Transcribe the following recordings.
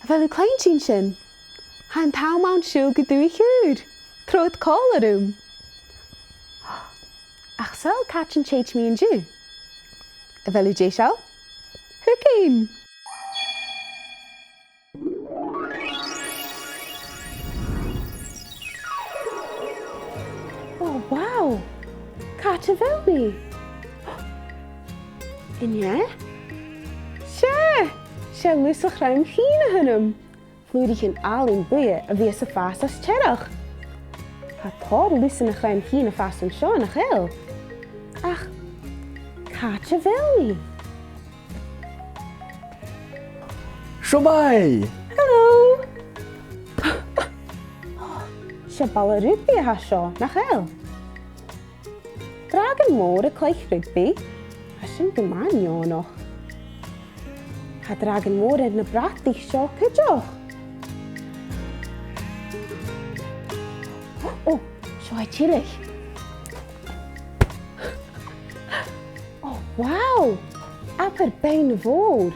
Fel y chrom-chinn sin. Han taw mewn siw gyda i chwr. Trwy'r col ar rwm. Ach sel catch and change me and you. Fel y jesel. Hwcyn. Oh wow. Catch a fel ni. En jij? Sje lustig ruim geen hynnym. Vloedig in al in boeien a wie se fast as cherach. Ha tor lustig ruim geen fast en schoon ach heel. Ach, kaatje wel nie. Shomai! Hallo. Sje ballen rugby ha scho nach heel. Dragen moore kleich rugby. Sin gymanio noch. Ha dragen môr yn y bratich sio cydioch. Oh, sio A Chuimrigh. Oh, wow! Aper bein y fôr.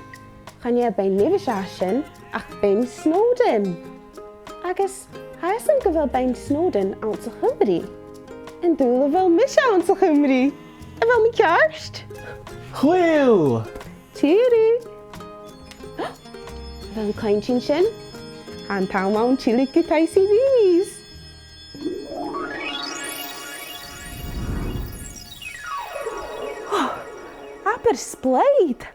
Chan ie bein nefys asyn ach bein Snowden. Agus, ha ysyn gyfel bein Snowden awns o Chymru. Yn dŵl o fel mis awns o Chymru. A fel mi kerst. Chwyl! Cheery! Fel chrom-chinn sin, han taw mewn chilig gyda'i si ddys. Aber sbleid!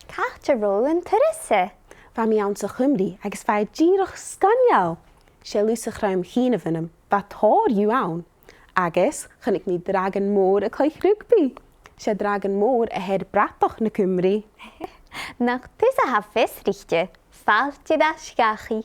Cacht a rôl yn Teresa. Fa mi awns o Chymru agos fa girach sganial. Se lwysach rhaim chyn y fynnym, fa tor yw awn. Agos, chynnig ni dragon môr y coich rugby. Se dragon môr a her bratoch na Cymru. Nach tis a hafes richte. Falt je da schachi.